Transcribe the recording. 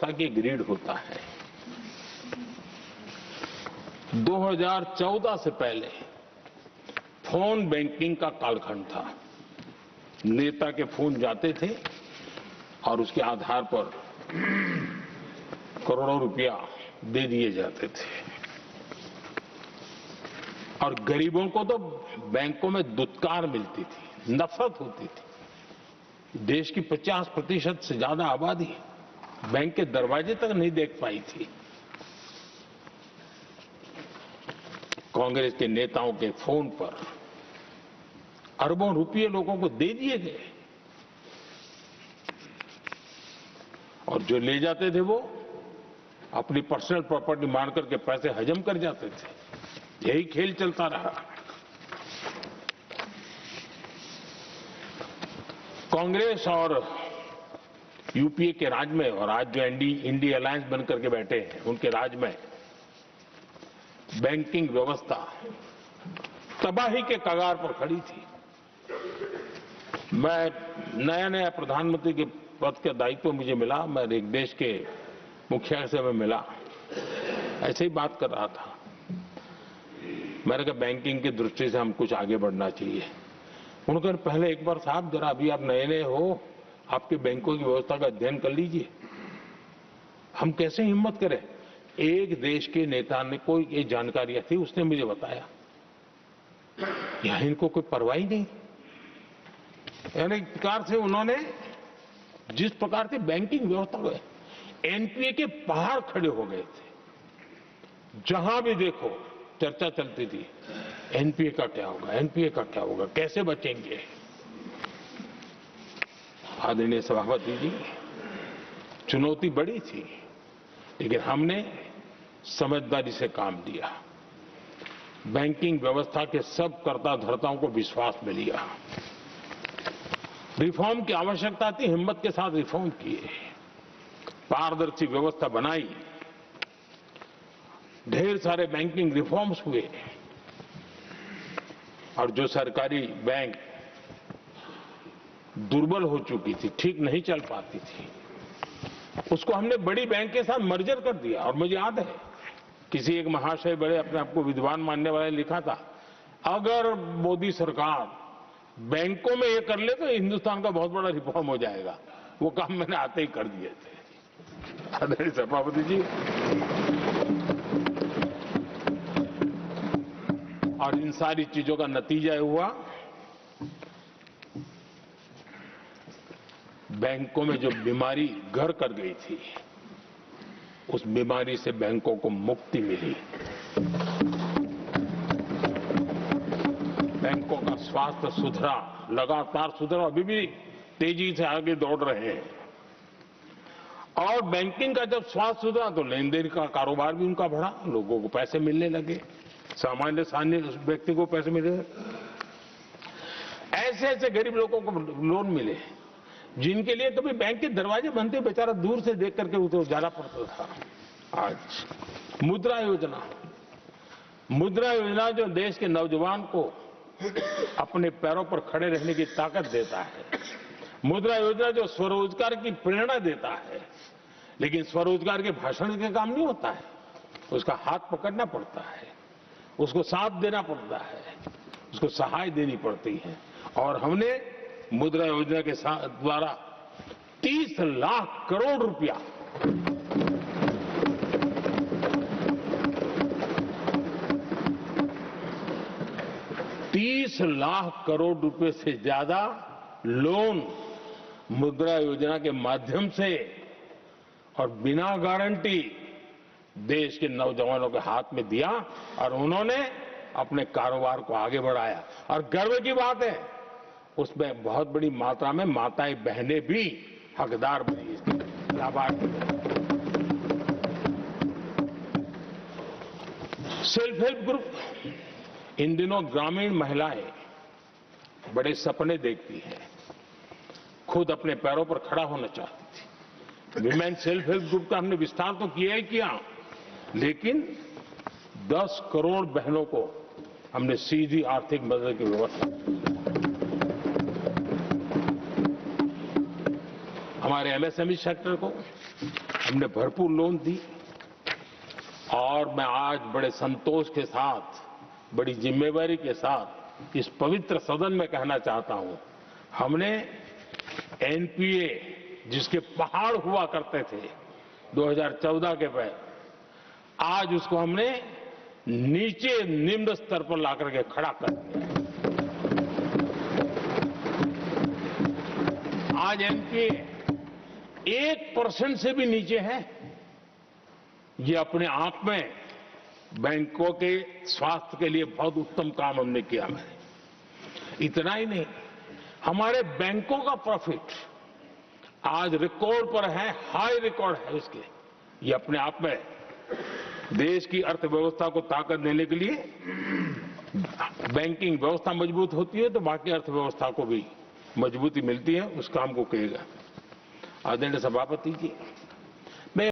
व्यवस्था की ग्रिड होता है। 2014 से पहले फोन बैंकिंग का कालखंड था। नेता के फोन जाते थे और उसके आधार पर करोड़ों रुपया दे दिए जाते थे और गरीबों को तो बैंकों में दुत्कार मिलती थी, नफरत होती थी। देश की 50% से ज्यादा आबादी बैंक के दरवाजे तक नहीं देख पाई थी। कांग्रेस के नेताओं के फोन पर अरबों रुपये लोगों को दे दिए गए और जो ले जाते थे वो अपनी पर्सनल प्रॉपर्टी मान करके पैसे हजम कर जाते थे। यही खेल चलता रहा। कांग्रेस और यूपीए के राज में और आज जो इंडी अलायंस बनकर के बैठे हैं उनके राज में बैंकिंग व्यवस्था तबाही के कगार पर खड़ी थी। मैं नया प्रधानमंत्री के पद का दायित्व मुझे मिला, मैं एक देश के मुखिया से मैं मिला, ऐसे ही बात कर रहा था। मैंने कहा बैंकिंग की दृष्टि से हम कुछ आगे बढ़ना चाहिए। उन्होंने कहा पहले एक बार साहब जरा अभी आप नए हो, आपके बैंकों की व्यवस्था का अध्ययन कर लीजिए। हम कैसे हिम्मत करें। एक देश के नेता ने कोई ये जानकारियां थी, उसने मुझे बताया यहां इनको कोई परवाह ही नहीं। यानी एक प्रकार से उन्होंने जिस प्रकार से बैंकिंग व्यवस्था को एनपीए के पहाड़ खड़े हो गए थे। जहां भी देखो चर्चा चलती थी एनपीए का क्या होगा, एनपीए का क्या होगा, कैसे बचेंगे। आदरणीय सभापति जी, चुनौती बड़ी थी लेकिन हमने समझदारी से काम लिया। बैंकिंग व्यवस्था के सब कर्ता धर्ताओं को विश्वास में लिया। रिफॉर्म की आवश्यकता थी, हिम्मत के साथ रिफॉर्म किए, पारदर्शी व्यवस्था बनाई, ढेर सारे बैंकिंग रिफॉर्म्स हुए और जो सरकारी बैंक दुर्बल हो चुकी थी, ठीक नहीं चल पाती थी, उसको हमने बड़ी बैंक के साथ मर्जर कर दिया। और मुझे याद है किसी एक महाशय बड़े अपने आप को विद्वान मानने वाले ने लिखा था, अगर मोदी सरकार बैंकों में ये कर ले तो हिंदुस्तान का बहुत बड़ा रिफॉर्म हो जाएगा। वो काम मैंने आते ही कर दिए थे। आदरणीय सभापति जी, और इन सारी चीजों का नतीजा हुआ बैंकों में जो बीमारी घर कर गई थी उस बीमारी से बैंकों को मुक्ति मिली। बैंकों का स्वास्थ्य सुधरा, लगातार सुधरा, अभी भी तेजी से आगे दौड़ रहे हैं। और बैंकिंग का जब स्वास्थ्य सुधरा तो लेन देन का कारोबार भी उनका बढ़ा, लोगों को पैसे मिलने लगे, सामान्य व्यक्ति को पैसे मिले। ऐसे ऐसे गरीब लोगों को लोन मिले जिनके लिए कभी बैंक के दरवाजे बनते बेचारा दूर से देख करके उसे जाना पड़ता था। आज मुद्रा योजना जो देश के नौजवान को अपने पैरों पर खड़े रहने की ताकत देता है, मुद्रा योजना जो स्वरोजगार की प्रेरणा देता है, लेकिन स्वरोजगार के भाषण के काम नहीं होता है, उसका हाथ पकड़ना पड़ता है, उसको साथ देना पड़ता है, उसको सहाय देनी पड़ती है। और हमने मुद्रा योजना के द्वारा 30 लाख करोड़ रुपया ₹30 से ज्यादा लोन मुद्रा योजना के माध्यम से और बिना गारंटी देश के नौजवानों के हाथ में दिया और उन्होंने अपने कारोबार को आगे बढ़ाया। और गर्व की बात है उसमें बहुत बड़ी मात्रा में माताएं बहनें भी हकदार बनी, लाभार्थी। सेल्फ हेल्प ग्रुप, इन दिनों ग्रामीण महिलाएं बड़े सपने देखती हैं, खुद अपने पैरों पर खड़ा होना चाहती थी। विमेन सेल्फ हेल्प ग्रुप का हमने विस्तार तो किया ही किया, लेकिन 10 करोड़ बहनों को हमने सीधी आर्थिक मदद की व्यवस्था की। हमारे एमएसएमई सेक्टर को हमने भरपूर लोन दी और मैं आज बड़े संतोष के साथ, बड़ी जिम्मेवारी के साथ इस पवित्र सदन में कहना चाहता हूं, हमने एनपीए जिसके पहाड़ हुआ करते थे 2014 के पहले, आज उसको हमने नीचे निम्न स्तर पर लाकर के खड़ा कर दिया। आज एनपीए 1% से भी नीचे है। ये अपने आप में बैंकों के स्वास्थ्य के लिए बहुत उत्तम काम हमने किया है। इतना ही नहीं, हमारे बैंकों का प्रॉफिट आज रिकॉर्ड पर है, हाई रिकॉर्ड है उसके। ये अपने आप में देश की अर्थव्यवस्था को ताकत देने के लिए, बैंकिंग व्यवस्था मजबूत होती है तो बाकी अर्थव्यवस्था को भी मजबूती मिलती है। उस काम को कहेगा आदरणीय सभापति जी।